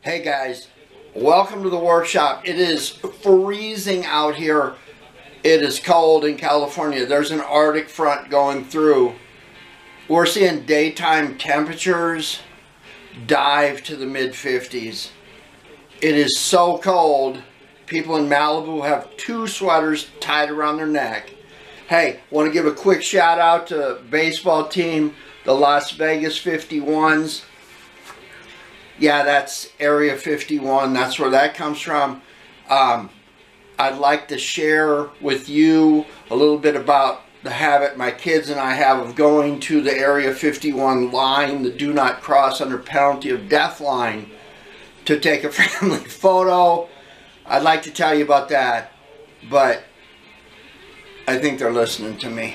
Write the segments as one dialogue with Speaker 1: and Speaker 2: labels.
Speaker 1: Hey guys, welcome to the workshop. It is freezing out here. It is cold in California. There's an Arctic front going through. We're seeing daytime temperatures dive to the mid-50s. It is so cold. People in Malibu have 2 sweaters tied around their neck. Hey, want to give a quick shout out to baseball team, the Las Vegas 51s. Yeah, that's Area 51. That's where that comes from. I'd like to share with you a little bit about the habit my kids and I have of going to the Area 51 line, the do not cross under penalty of death line, to take a family photo. I'd like to tell you about that, but I think they're listening to me.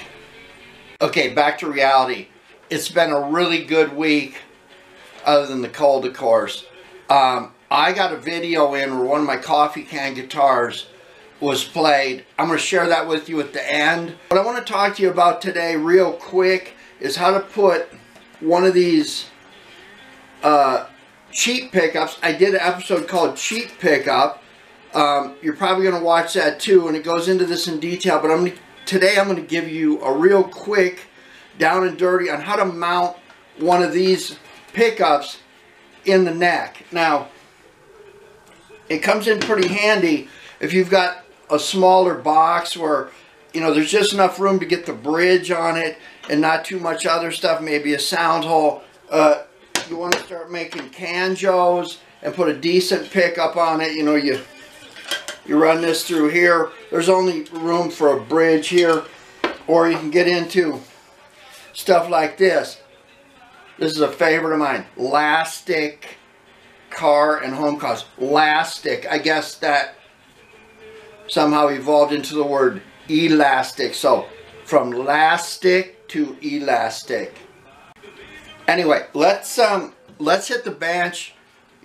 Speaker 1: Okay, back to reality. It's been a really good week. Other than the cold, of course. I got a video in where one of my coffee can guitars was played. I'm going to share that with you at the end. What I want to talk to you about today real quick is how to put one of these cheap pickups. I did an episode called Cheap Pickup. You're probably going to watch that too, and it goes into this in detail, but today I'm going to give you a real quick down and dirty on how to mount one of these pickups in the neck. Now, it comes in pretty handy if you've got a smaller box where, you know, there's just enough room to get the bridge on it and not too much other stuff, maybe a sound hole. You want to start making canjos and put a decent pickup on it. You know, you run this through here. There's only room for a bridge here, or you can get into stuff like this. This is a favorite of mine. Lastic car and home cause. Lastic. I guess that somehow evolved into the word elastic. So from lastic to elastic. Anyway, let's hit the bench.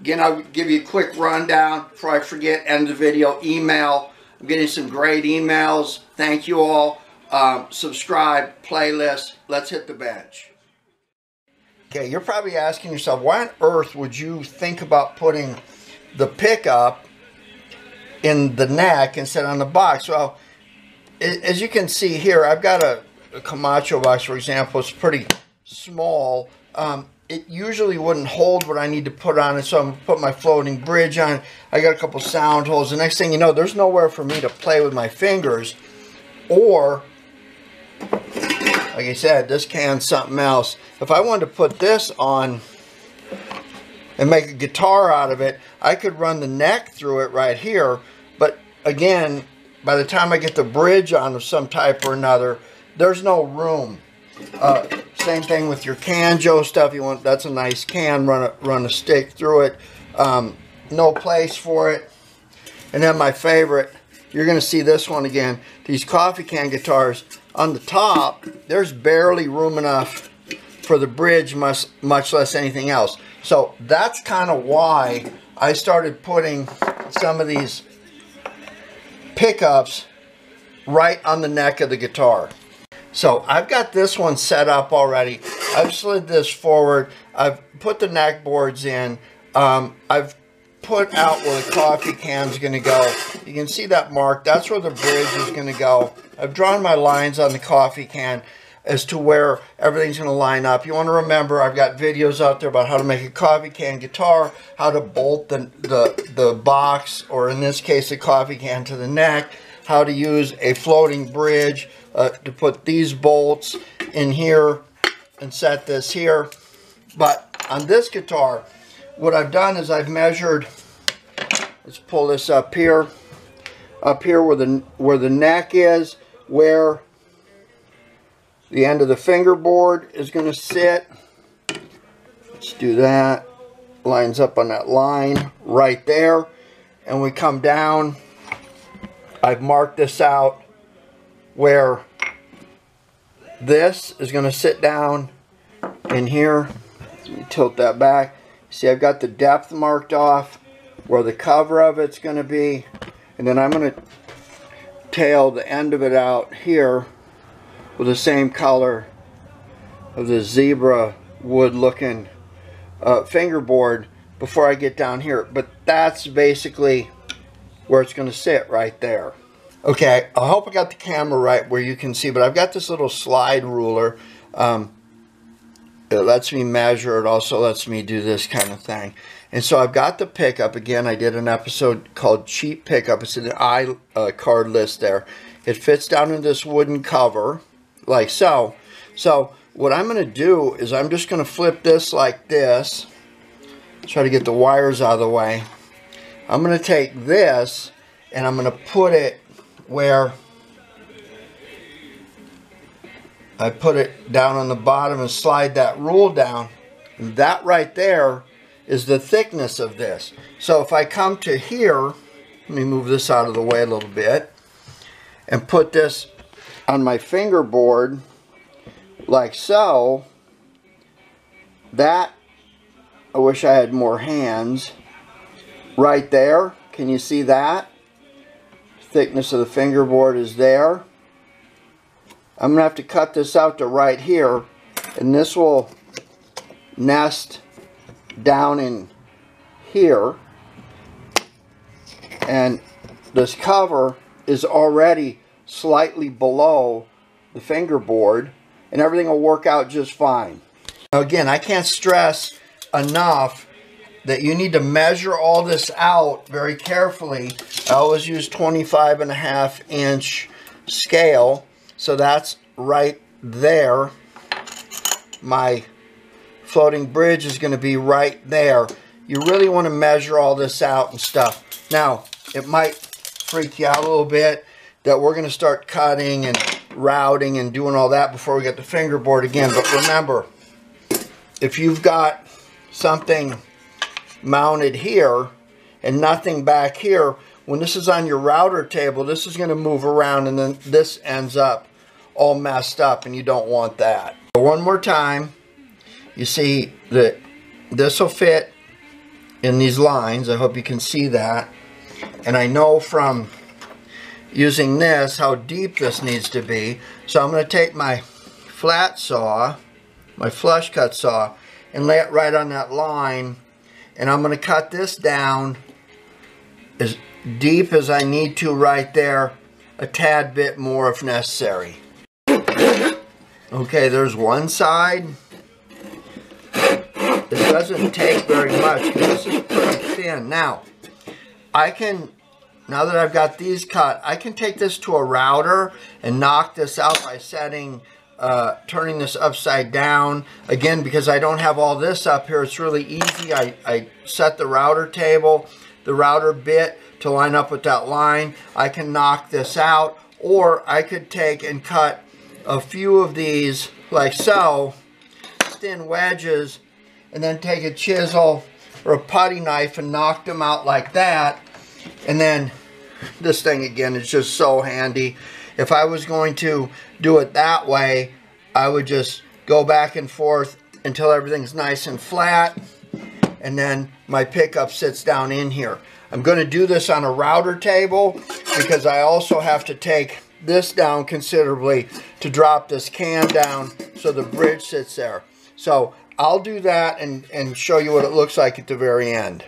Speaker 1: Again, I'll give you a quick rundown before I forget. End the video. Email. I'm getting some great emails. Thank you all. Subscribe. Playlist. Let's hit the bench. Okay, you're probably asking yourself, why on earth would you think about putting the pickup in the neck instead on the box? Well, as you can see here, I've got a Camacho box, for example. It's pretty small. It usually wouldn't hold what I need to put on it, so I'm going to put my floating bridge on. I got a couple sound holes. The next thing you know, there's nowhere for me to play with my fingers, or like I said, this can's something else. If I wanted to put this on and make a guitar out of it, I could run the neck through it right here. But again, by the time I get the bridge on of some type or another, there's no room. Same thing with your canjo stuff. You want, that's a nice can, run a stick through it. No place for it. And then my favorite, you're going to see this one again. These coffee can guitars. On the top, there's barely room enough for the bridge, much less anything else. So that's kind of why I started putting some of these pickups right on the neck of the guitar. So I've got this one set up already. I've slid this forward. I've put the neck boards in. I've put out where the coffee can's going to go. You can see that mark. That's where the bridge is going to go. I've drawn my lines on the coffee can as to where everything's going to line up. You want to remember, I've got videos out there about how to make a coffee can guitar, how to bolt the box, or in this case, the coffee can to the neck, how to use a floating bridge to put these bolts in here and set this here. But on this guitar, what I've done is I've measured, let's pull this up here where the neck is, where the end of the fingerboard is going to sit. Let's do that. Lines up on that line right there. And we come down. I've marked this out where this is going to sit down in here. Let me tilt that back. See, I've got the depth marked off where the cover of it's going to be, and then I'm going to tail the end of it out here with the same color of the zebra wood looking fingerboard before I get down here. But that's basically where it's going to sit, right there. Okay, I hope I got the camera right where you can see, but I've got this little slide ruler. It lets me measure. It also lets me do this kind of thing. And so I've got the pickup. Again, I did an episode called Cheap Pickup. It's in the iCard list there. It fits down in this wooden cover, like so. So what I'm going to do is I'm just going to flip this like this. Try to get the wires out of the way. I'm going to take this and I'm going to put it where I put it down on the bottom and slide that rule down. And that right there is the thickness of this. So if I come to here, let me move this out of the way a little bit, and put this on my fingerboard like so, that, I wish I had more hands, right there. Can you see that? Thickness of the fingerboard is there. I'm going to have to cut this out to right here, and this will nest down in here, and this cover is already slightly below the fingerboard, and everything will work out just fine. Now again, I can't stress enough that you need to measure all this out very carefully. I always use 25.5-inch scale, so that's right there. My floating bridge is going to be right there. You really want to measure all this out and stuff. Now, it might freak you out a little bit that we're going to start cutting and routing and doing all that before we get the fingerboard again. But remember, if you've got something mounted here and nothing back here, when this is on your router table, this is going to move around and then this ends up all messed up, and you don't want that. One more time, you see that this will fit in these lines. I hope you can see that. And I know from using this how deep this needs to be. So I'm going to take my flat saw, my flush cut saw, and lay it right on that line. And I'm going to cut this down as deep as I need to right there, a tad bit more if necessary. Okay, there's one side. It doesn't take very much because this is pretty thin. Now, now that I've got these cut, I can take this to a router and knock this out by turning this upside down. Again, because I don't have all this up here, it's really easy. I set the router table, the router bit to line up with that line. I can knock this out, or I could take and cut a few of these like so, thin wedges, and then take a chisel or a putty knife and knock them out like that. And then this thing again is just so handy. If I was going to do it that way, I would just go back and forth until everything's nice and flat, and then my pickup sits down in here. I'm going to do this on a router table because I also have to take this down considerably to drop this can down so the bridge sits there. So I'll do that and show you what it looks like at the very end.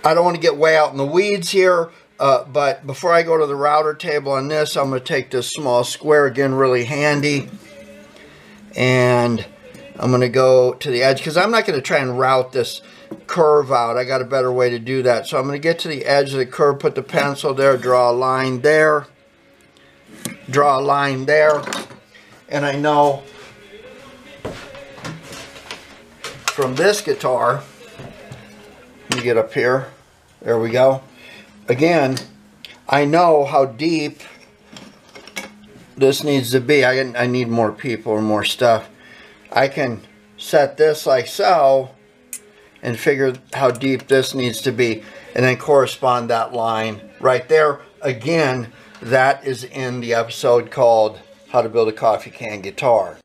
Speaker 1: I don't want to get way out in the weeds here, but before I go to the router table on this, I'm going to take this small square, again really handy, and I'm going to go to the edge because I'm not going to try and route this curve out. I got a better way to do that. So I'm going to get to the edge of the curve, put the pencil there, draw a line there, draw a line there, and I know from this guitar, let me get up here, there we go. Again, I know how deep this needs to be. I need more people or more stuff. I can set this like so and figure how deep this needs to be, and then correspond that line right there. Again, that is in the episode called How to Build a Coffee Can Guitar.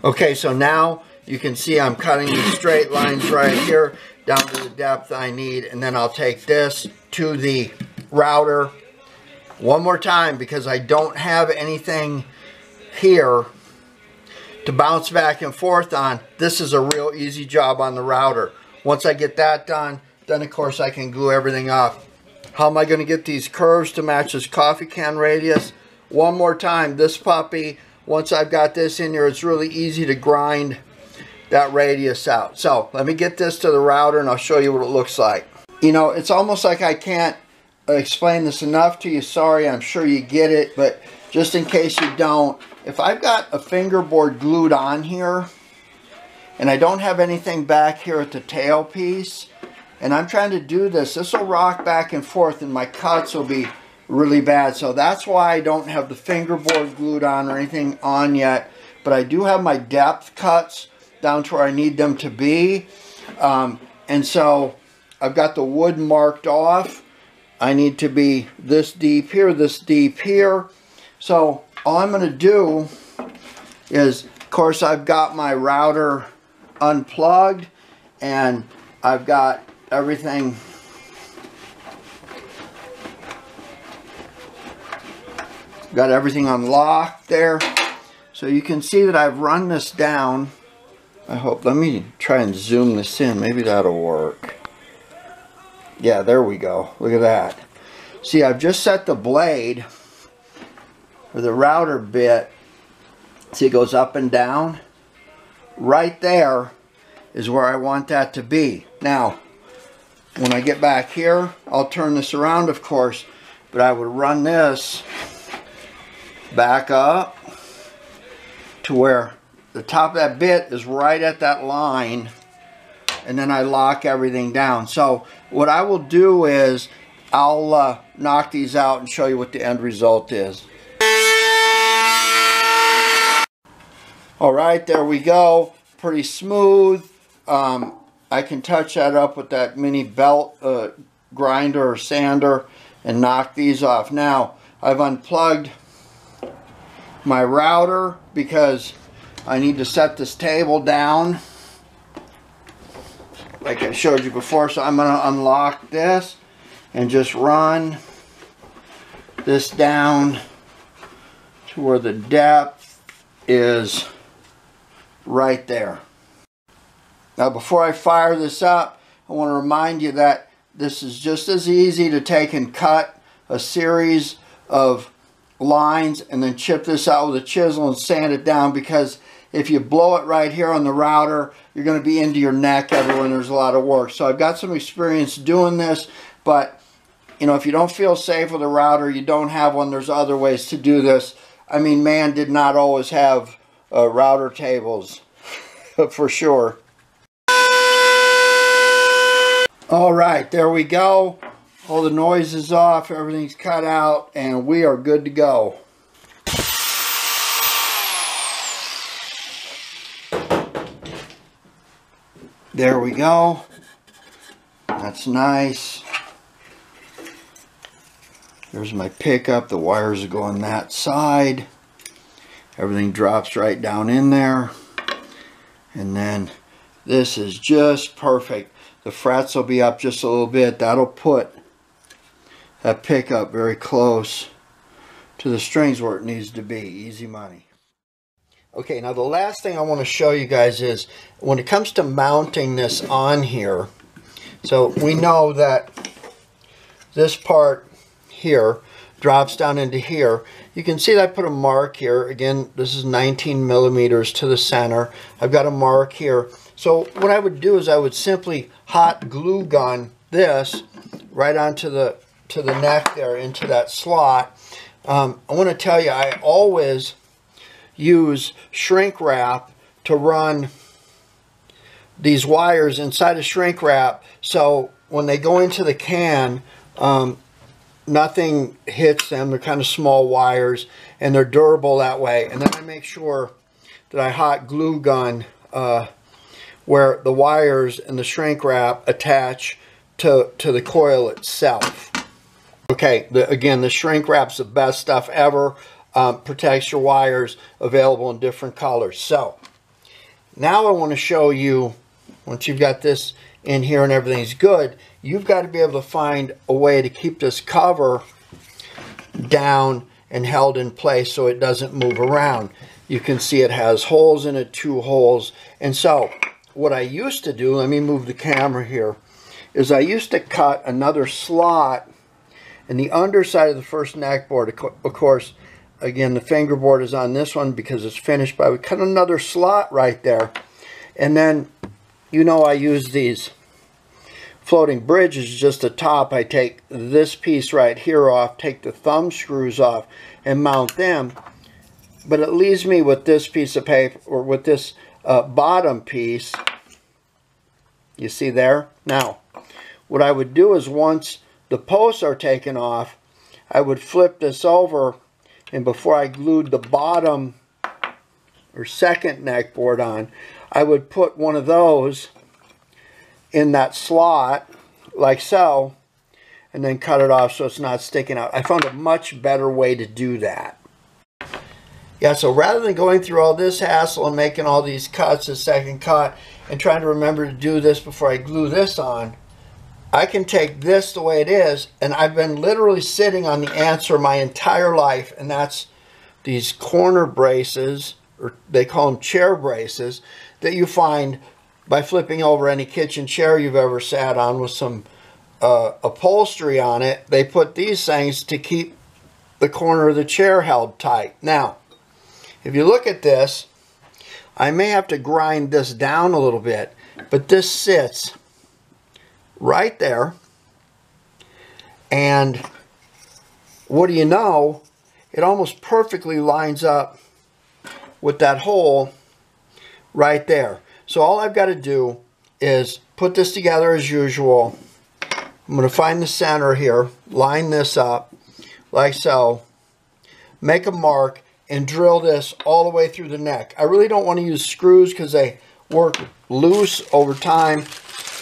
Speaker 1: Okay, so now you can see I'm cutting these straight lines right here down to the depth I need, and then I'll take this to the router one more time because I don't have anything here to bounce back and forth on. This is a real easy job on the router. Once I get that done, then of course I can glue everything up. How am I going to get these curves to match this coffee can radius? One more time, this puppy, once I've got this in here, it's really easy to grind that radius out. So let me get this to the router and I'll show you what it looks like. You know, it's almost like I can't explain this enough to you. Sorry, I'm sure you get it, but just in case you don't, if I've got a fingerboard glued on here and I don't have anything back here at the tail piece, and I'm trying to do this, this will rock back and forth and my cuts will be really bad. So that's why I don't have the fingerboard glued on or anything on yet. But I do have my depth cuts down to where I need them to be. And so I've got the wood marked off. I need to be this deep here, this deep here. So all I'm going to do is, of course, I've got my router unplugged and I've got everything unlocked there. So you can see that I've run this down. I hope, let me try and zoom this in. Maybe that'll work. Yeah, there we go. Look at that. See, I've just set the blade or the router bit. See, it goes up and down. Right there is where I want that to be. Now, when I get back here, I'll turn this around, of course, but I would run this back up to where the top of that bit is right at that line, and then I lock everything down. So what I will do is I'll knock these out and show you what the end result is. All right, there we go. Pretty smooth. I can touch that up with that mini belt grinder or sander and knock these off. Now, I've unplugged my router because I need to set this table down like I showed you before. So I'm going to unlock this and just run this down to where the depth is right there. Now before I fire this up, I want to remind you that this is just as easy to take and cut a series of lines and then chip this out with a chisel and sand it down, because if you blow it right here on the router, you're going to be into your neck everywhere and there's a lot of work. So I've got some experience doing this, but you know, if you don't feel safe with a router, you don't have one, there's other ways to do this. I mean, man did not always have router tables for sure. All right, there we go. All the noise is off, everything's cut out, and we are good to go. There we go. That's nice. There's my pickup. The wires are going that side. Everything drops right down in there. And then this is just perfect. The frets will be up just a little bit. That'll put that pickup very close to the strings where it needs to be. Easy money. Okay, now the last thing I want to show you guys is when it comes to mounting this on here. So we know that this part here drops down into here. You can see that I put a mark here. Again, this is 19 millimeters to the center. I've got a mark here. So what I would do is I would simply hot glue gun this right onto the neck there, into that slot. I want to tell you, I always use shrink wrap to run these wires inside of shrink wrap, so when they go into the can, nothing hits them. They're kind of small wires and they're durable that way. And then I make sure that I hot glue gun where the wires and the shrink wrap attach to the coil itself. Okay, again, the shrink wrap's the best stuff ever. Protects your wires, available in different colors. So now I want to show you, once you've got this in here and everything's good, you've got to be able to find a way to keep this cover down and held in place so it doesn't move around. You can see it has holes in it, 2 holes. And so what I used to do, let me move the camera here, is I used to cut another slot in the underside of the first neck board. Of course, again, the fingerboard is on this one because it's finished, but I would cut another slot right there. And then, you know, I use these floating bridges, just the top. I take this piece right here off, take the thumb screws off, and mount them. But it leaves me with this piece of paper, or with this bottom piece. You see there? Now, what I would do is once the posts are taken off, I would flip this over, and before I glued the bottom or second neck board on, I would put one of those in that slot like so, and then cut it off so it's not sticking out. I found a much better way to do that. Yeah, so rather than going through all this hassle and making all these cuts, the second cut, and trying to remember to do this before I glue this on, I can take this the way it is, and I've been literally sitting on the answer my entire life, and that's these corner braces, or they call them chair braces, that you find by flipping over any kitchen chair you've ever sat on with some upholstery on it. They put these things to keep the corner of the chair held tight. Now, if you look at this, I may have to grind this down a little bit, but this sits right there, and what do you know, it almost perfectly lines up with that hole right there. So all I've got to do is put this together as usual. I'm going to find the center here, line this up like so, make a mark, and drill this all the way through the neck. I really don't want to use screws because they work loose over time.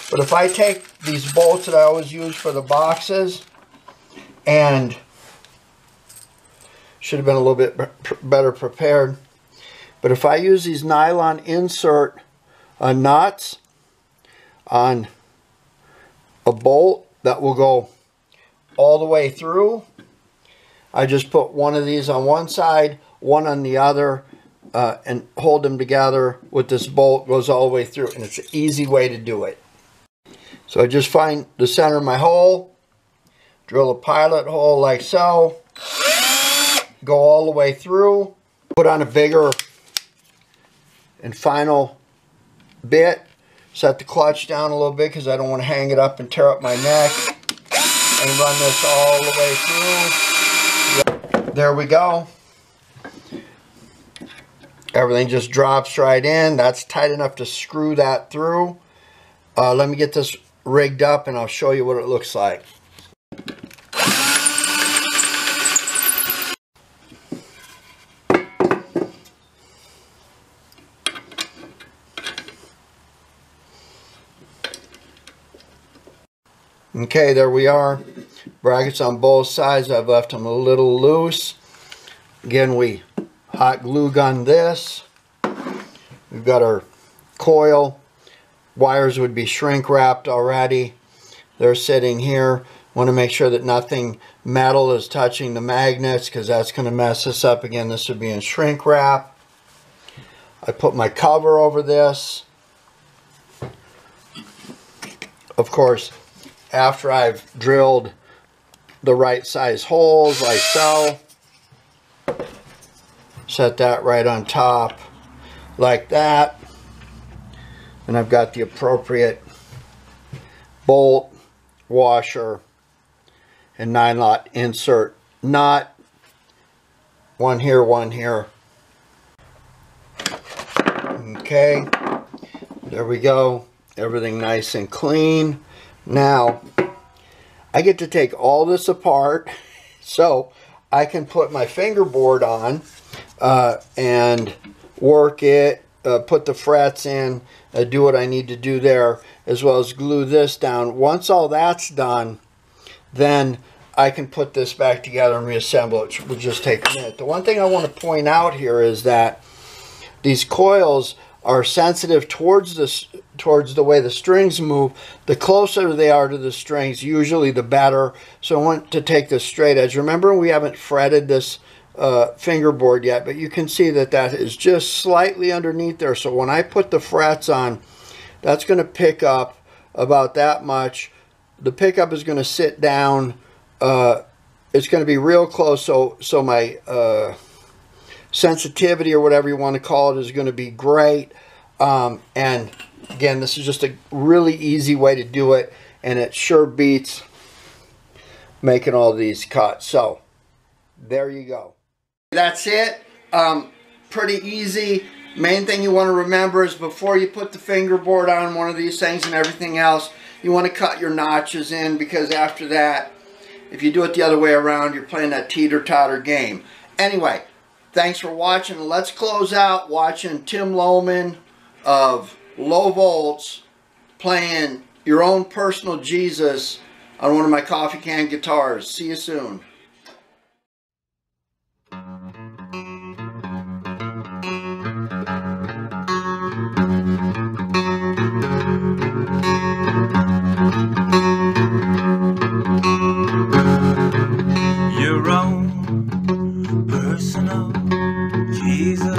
Speaker 1: But if I take these bolts that I always use for the boxes, and should have been a little bit better prepared, but if I use these nylon insert nuts on a bolt that will go all the way through, I just put one of these on one side, one on the other, and hold them together with this bolt, goes all the way through, and it's an easy way to do it. So I just find the center of my hole, drill a pilot hole like so, go all the way through, put on a bigger and final bit, set the clutch down a little bit because I don't want to hang it up and tear up my neck, and run this all the way through. There we go. Everything just drops right in. That's tight enough to screw that through. Let me get this rigged up and I'll show you what it looks like. Okay, there we are. Brackets on both sides. I've left them a little loose. Again, we hot glue gun this. We've got our coil. Wires would be shrink wrapped already. They're sitting here. Want to make sure that nothing metal is touching the magnets because that's going to mess us up. Again, this would be in shrink wrap. I put my cover over this. Of course, after I've drilled the right size holes like so, set that right on top like that. And I've got the appropriate bolt, washer, and 9-lot insert nut. One here, one here. Okay, there we go. Everything nice and clean. Now, I get to take all this apart so I can put my fingerboard on and work it, put the frets in, do what I need to do there, as well as glue this down. Once all that's done, then I can put this back together and reassemble it, which will just take a minute. The one thing I want to point out here is that these coils are sensitive towards the way the strings move. The closer they are to the strings, usually the better. So I want to take this straight edge. Remember, we haven't fretted this fingerboard yet, but you can see that that is just slightly underneath there. So when I put the frets on, That's going to pick up about that much. The pickup is going to sit down. It's going to be real close, so my sensitivity, or whatever you want to call it, is going to be great. And again, this is just a really easy way to do it, and it sure beats making all these cuts. So there you go. That's it. Pretty easy. Main thing you want to remember is before you put the fingerboard on one of these things and everything else, you want to cut your notches in, because after that, if you do it the other way around, you're playing that teeter-totter game. Anyway, thanks for watching. Let's close out watching Tim Lohman of Low Volts playing Your Own Personal Jesus on one of my coffee can guitars. See you soon.
Speaker 2: Your own personal Jesus,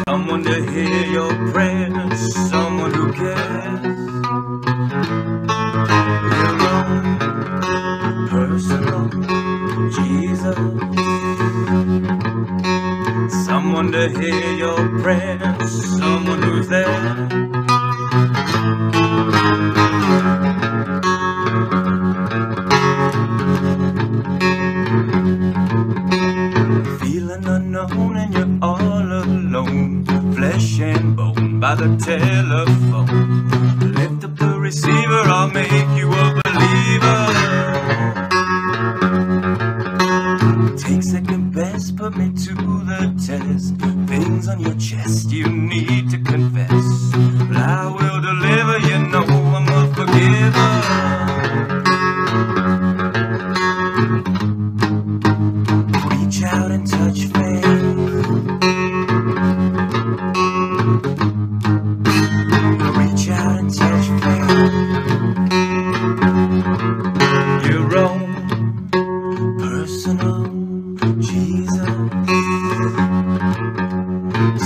Speaker 2: someone to hear your prayers, someone who cares. Your own personal Jesus, someone to hear your prayers, someone who's there. Unknown and you're all alone, flesh and bone by the telephone. Lift up the receiver, I'll make you a believer. Take second best, put me to the test. Things on your chest you need to confess. But I will deliver, you know I'm a forgiver. Reach out and touch faith. Reach out and touch faith. Your own personal Jesus,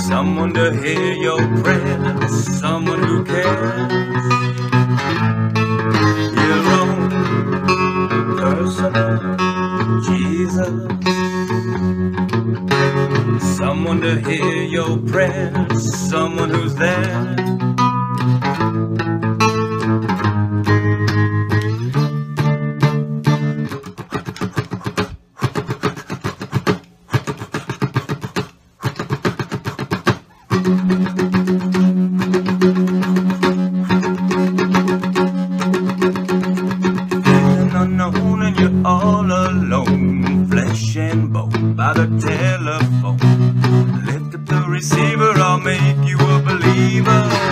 Speaker 2: someone to hear your prayers, someone who cares. Your own personal Jesus, someone to hear your prayers, someone who's there. Feeling unknown and you're all alone, flesh and bone by the telephone. Lift up the receiver, I'll make you a believer.